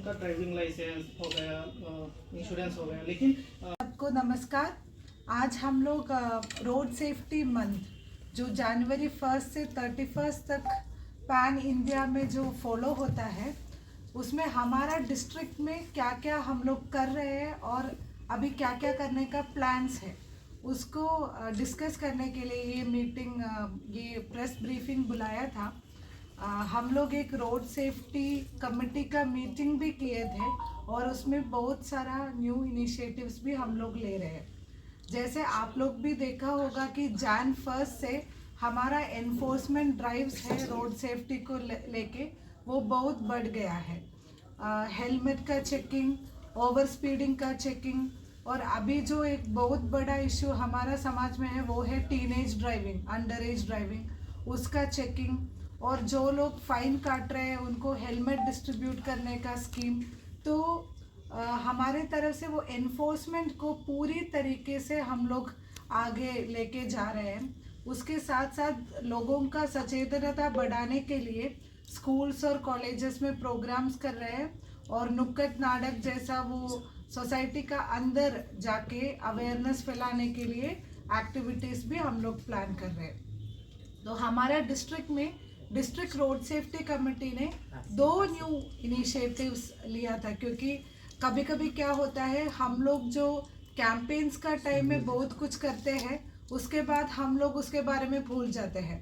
था, driving licence हो गया, इंश्योरेंस हो गया, लेकिन सबको नमस्कार। आज हम लोग रोड सेफ्टी मंथ जो जनवरी 1 से 31 तक पैन इंडिया में जो फॉलो होता है, उसमें हमारा डिस्ट्रिक्ट में क्या क्या हम लोग कर रहे हैं और अभी क्या क्या करने का प्लान्स है, उसको डिस्कस करने के लिए ये मीटिंग, ये प्रेस ब्रीफिंग बुलाया था। हम लोग एक रोड सेफ्टी कमेटी का मीटिंग भी किए थे और उसमें बहुत सारा न्यू इनिशिएटिव्स भी हम लोग ले रहे हैं। जैसे आप लोग भी देखा होगा कि जैन 1 से हमारा एनफोर्समेंट ड्राइव्स है रोड सेफ्टी को लेके, वो बहुत बढ़ गया है। हेलमेट का चेकिंग, ओवर स्पीडिंग का चेकिंग, और अभी जो एक बहुत बड़ा इशू हमारा समाज में है वो है teenage driving, under as driving, उसका चेकिंग, और जो लोग फाइन काट रहे हैं उनको हेलमेट डिस्ट्रीब्यूट करने का स्कीम। तो हमारे तरफ से वो एनफोर्समेंट को पूरी तरीके से हम लोग आगे लेके जा रहे हैं। उसके साथ साथ लोगों का सचेतनता बढ़ाने के लिए स्कूल्स और कॉलेजेस में प्रोग्राम्स कर रहे हैं, और नुक्कड़ नाटक जैसा वो सोसाइटी का अंदर जाके अवेयरनेस फैलाने के लिए एक्टिविटीज़ भी हम लोग प्लान कर रहे हैं। तो हमारा डिस्ट्रिक्ट में डिस्ट्रिक्ट रोड सेफ्टी कमेटी ने 2 न्यू इनिशिएटिव्स लिया था, क्योंकि कभी कभी क्या होता है, हम लोग जो कैंपेन्स का टाइम में बहुत कुछ करते हैं, उसके बाद हम लोग उसके बारे में भूल जाते हैं।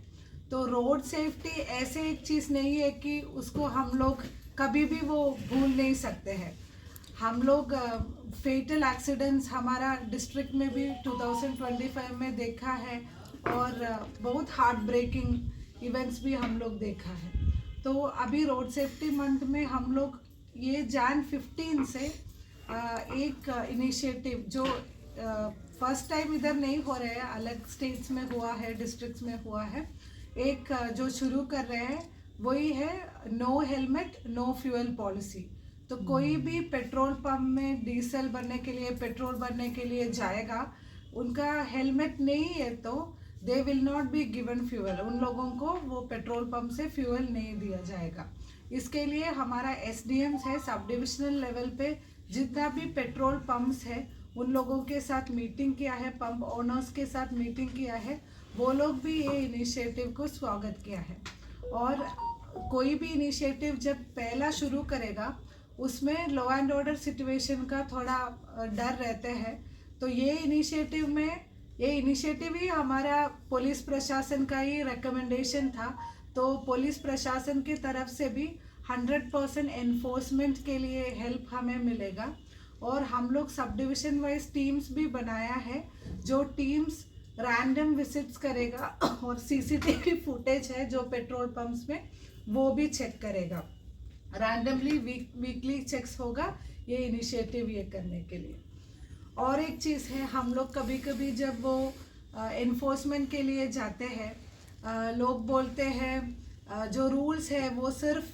तो रोड सेफ्टी ऐसे एक चीज़ नहीं है कि उसको हम लोग कभी भी वो भूल नहीं सकते हैं। हम लोग फेटल एक्सीडेंट्स हमारा डिस्ट्रिक्ट में भी 2025 में देखा है, और बहुत हार्ट ब्रेकिंग इवेंट्स भी हम लोग देखा है। तो अभी रोड सेफ्टी मंथ में हम लोग ये जैन 15 से एक इनिशिएटिव जो फर्स्ट टाइम इधर नहीं हो रहे हैं, अलग स्टेट्स में हुआ है, डिस्ट्रिक्ट्स में हुआ है, एक जो शुरू कर रहे हैं वही है no helmet no fuel policy. तो कोई भी पेट्रोल पंप में डीजल भरने के लिए, पेट्रोल भरने के लिए जाएगा, उनका हेलमेट नहीं है तो they will not be given fuel, उन लोगों को वो पेट्रोल पंप से फ्यूल नहीं दिया जाएगा। इसके लिए हमारा एसडीएम्स है सब डिविजनल लेवल पे, जितना भी पेट्रोल पंप्स है उन लोगों के साथ मीटिंग किया है, पंप ओनर्स के साथ मीटिंग किया है, वो लोग भी ये इनिशिएटिव को स्वागत किया है। और कोई भी इनिशिएटिव जब पहला शुरू करेगा उसमें लॉ एंड ऑर्डर सिचुएशन का थोड़ा डर रहते हैं, तो ये इनिशिएटिव ही हमारा पुलिस प्रशासन का ही रिकमेंडेशन था। तो पुलिस प्रशासन की तरफ से भी 100% एनफोर्समेंट के लिए हेल्प हमें मिलेगा, और हम लोग सब डिविजन वाइज टीम्स भी बनाया है, जो टीम्स रैंडम विजिट्स करेगा और सीसीटीवी फुटेज है जो पेट्रोल पंप्स में वो भी चेक करेगा, रैंडमली वीकली चेक्स होगा ये इनिशिएटिव ये करने के लिए। और एक चीज़ है, हम लोग कभी कभी जब वो एनफोर्समेंट के लिए जाते हैं, लोग बोलते हैं जो रूल्स है वो सिर्फ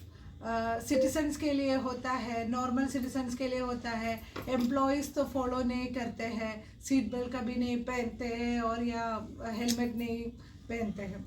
सिटीजन्स के लिए होता है, नॉर्मल सिटीजन्स के लिए होता है, एम्प्लॉयज़ तो फॉलो नहीं करते हैं, सीट बेल्ट कभी नहीं पहनते हैं और या हेलमेट नहीं पहनते हैं।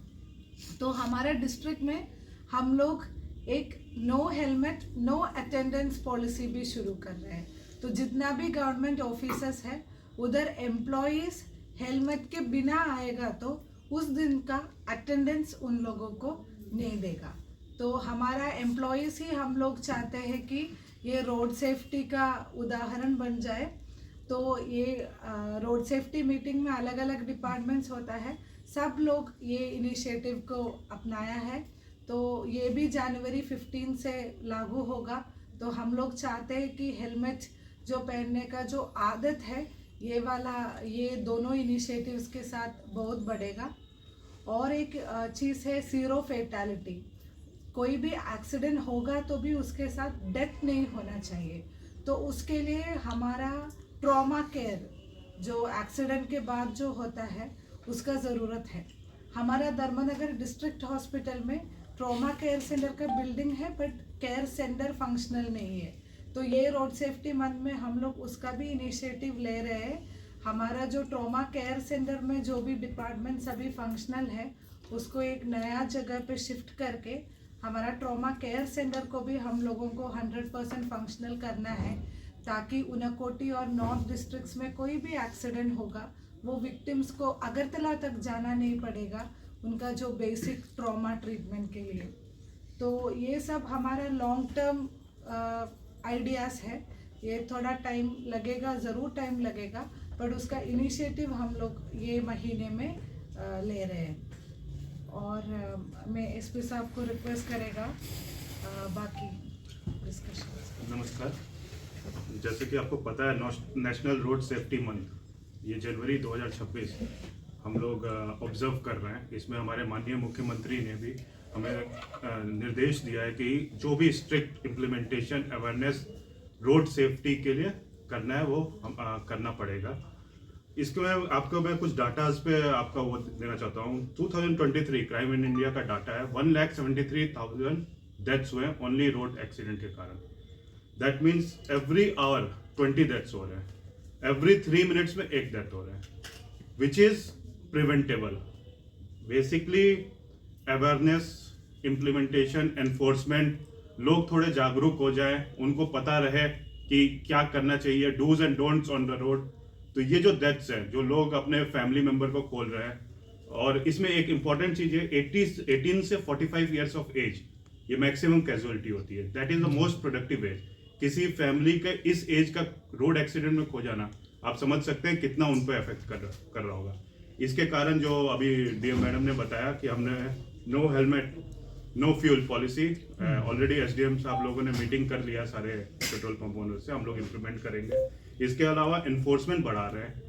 तो हमारे डिस्ट्रिक्ट में हम लोग एक no helmet no attendance policy भी शुरू कर रहे हैं। तो जितना भी गवर्नमेंट ऑफिसर्स है उधर एम्प्लॉयज़ हेलमेट के बिना आएगा तो उस दिन का अटेंडेंस उन लोगों को नहीं देगा। तो हमारा एम्प्लॉयज़ ही हम लोग चाहते हैं कि ये रोड सेफ्टी का उदाहरण बन जाए। तो ये रोड सेफ्टी मीटिंग में अलग अलग डिपार्टमेंट्स होता है, सब लोग ये इनिशिएटिव को अपनाया है। तो ये भी जनवरी 15 से लागू होगा। तो हम लोग चाहते हैं कि हेलमेट जो पहनने का जो आदत है ये वाला, ये दोनों इनिशिएटिव्स के साथ बहुत बढ़ेगा। और एक चीज़ है ज़ीरो फेटालिटी, कोई भी एक्सीडेंट होगा तो भी उसके साथ डेथ नहीं होना चाहिए। तो उसके लिए हमारा ट्रॉमा केयर जो एक्सीडेंट के बाद जो होता है उसका ज़रूरत है। हमारा धर्मनगर डिस्ट्रिक्ट हॉस्पिटल में ट्रॉमा केयर सेंटर का बिल्डिंग है, बट केयर सेंटर फंक्शनल नहीं है। तो ये रोड सेफ्टी मंथ में हम लोग उसका भी इनिशिएटिव ले रहे हैं। हमारा जो ट्रॉमा केयर सेंटर में जो भी डिपार्टमेंट सभी फंक्शनल है, उसको एक नया जगह पे शिफ्ट करके हमारा ट्रॉमा केयर सेंटर को भी हम लोगों को 100% फंक्शनल करना है, ताकि ऊनाकोटी और नॉर्थ डिस्ट्रिक्ट्स में कोई भी एक्सीडेंट होगा वो विक्टिम्स को अगरतला तक जाना नहीं पड़ेगा उनका जो बेसिक ट्रॉमा ट्रीटमेंट के लिए। तो ये सब हमारा लॉन्ग टर्म आइडियाज़ है। ये थोड़ा टाइम लगेगा, ज़रूर टाइम लगेगा, बट उसका इनिशिएटिव हम लोग ये महीने में ले रहे हैं। और मैं एसपी साहब को रिक्वेस्ट करेगा बाकी डिस्कशन। नमस्कार। जैसे कि आपको पता है नेशनल रोड सेफ्टी मंथ ये जनवरी 2026 हम लोग ऑब्जर्व कर रहे हैं। इसमें हमारे माननीय मुख्यमंत्री ने भी हमें निर्देश दिया है कि जो भी strict implementation awareness road safety के लिए करना है वो हम करना पड़ेगा। इसके में आपको मैं कुछ डाटाज पे आपका वो देना चाहता हूँ। 2023 क्राइम इन इंडिया का डाटा है 1,73,000 डेथ्स हुए ओनली रोड एक्सीडेंट के कारण। That means every hour 20 deaths हो रहे हैं, एवरी 3 मिनट्स में एक डेथ हो रहा है, which is preventable. Basically awareness, implementation, enforcement, लोग थोड़े जागरूक हो जाएं, उनको पता रहे कि क्या करना चाहिए, dos and don'ts on the road. तो ये जो डेथ्स हैं, जो लोग अपने फैमिली मेंबर को खोल रहे हैं, और इसमें एक इंपॉर्टेंट चीज है 18 से 45 ईयर्स ऑफ एज ये मैक्सिमम कैजुअलिटी होती है। That is the most productive age. किसी फैमिली के इस एज का रोड एक्सीडेंट में खो जाना, आप समझ सकते हैं कितना उन पर इफेक्ट कर रहा होगा। इसके कारण जो अभी डीएम मैडम ने बताया कि हमने no helmet no fuel policy, already SDM साहब लोगों ने मीटिंग कर लिया सारे पेट्रोल पंप ओनर से, हम लोग इम्प्लीमेंट करेंगे। इसके अलावा इन्फोर्समेंट बढ़ा रहे हैं।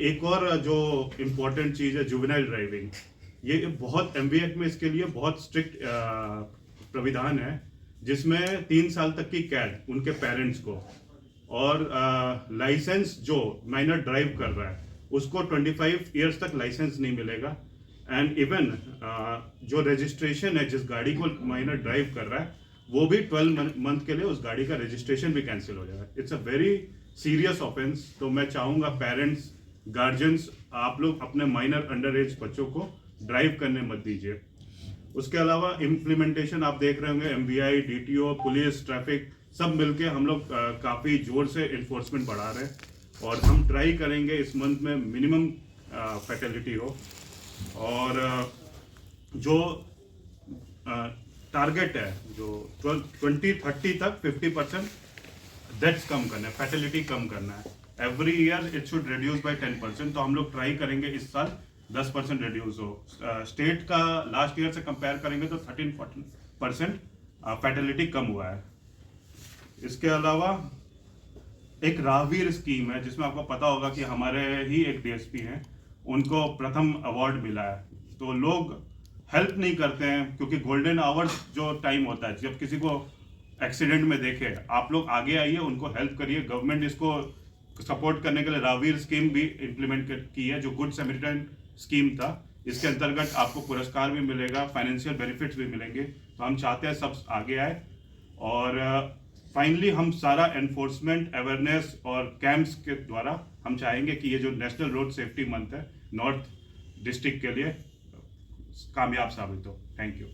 एक और जो इम्पोर्टेंट चीज़ है जुवेनाइल ड्राइविंग, ये बहुत एमवी एक्ट में इसके लिए बहुत स्ट्रिक्ट प्राविधान है, जिसमें 3 साल तक की कैद उनके पेरेंट्स को, और लाइसेंस जो माइनर ड्राइव कर रहा है उसको 25 ईयर्स तक लाइसेंस नहीं मिलेगा। एंड इवन जो रजिस्ट्रेशन है, जिस गाड़ी को माइनर ड्राइव कर रहा है वो भी 12 मंथ के लिए उस गाड़ी का रजिस्ट्रेशन भी कैंसिल हो जाएगा। It's a very serious offence. तो मैं चाहूँगा पेरेंट्स, गार्जियंस, आप लोग अपने माइनर अंडर एज बच्चों को ड्राइव करने मत दीजिए। उसके अलावा इम्प्लीमेंटेशन आप देख रहे होंगे, एमवीआई, डीटीओ, पुलिस, ट्रैफिक सब मिलके हम लोग काफ़ी जोर से इन्फोर्समेंट बढ़ा रहे हैं, और हम ट्राई करेंगे इस मंथ में मिनिमम फैटेलिटी हो। और जो टारगेट है जो 2030 तक 50% डेथ्स कम करना है, फैटेलिटी कम करना है। Every year it should reduce by 10%। तो हम लोग ट्राई करेंगे इस साल 10% रिड्यूस हो। स्टेट का लास्ट ईयर से कंपेयर करेंगे तो 13-14% फैटेलिटी कम हुआ है। इसके अलावा एक राहवीर स्कीम है, जिसमें आपको पता होगा कि हमारे ही एक डीएसपी हैं, उनको प्रथम अवार्ड मिला है। तो लोग हेल्प नहीं करते हैं, क्योंकि गोल्डन आवर्स जो टाइम होता है जब किसी को एक्सीडेंट में देखे, आप लोग आगे आइए, उनको हेल्प करिए। गवर्नमेंट इसको सपोर्ट करने के लिए राहवीर स्कीम भी इम्प्लीमेंट की है, जो गुड सैमरिटन स्कीम था। इसके अंतर्गत आपको पुरस्कार भी मिलेगा, फाइनेंशियल बेनिफिट्स भी मिलेंगे। तो हम चाहते हैं सब आगे आए, और फाइनली हम सारा एनफोर्समेंट, अवेयरनेस और कैंप्स के द्वारा हम चाहेंगे कि ये जो नेशनल रोड सेफ्टी मंथ है नॉर्थ डिस्ट्रिक्ट के लिए कामयाब साबित हो। Thank you.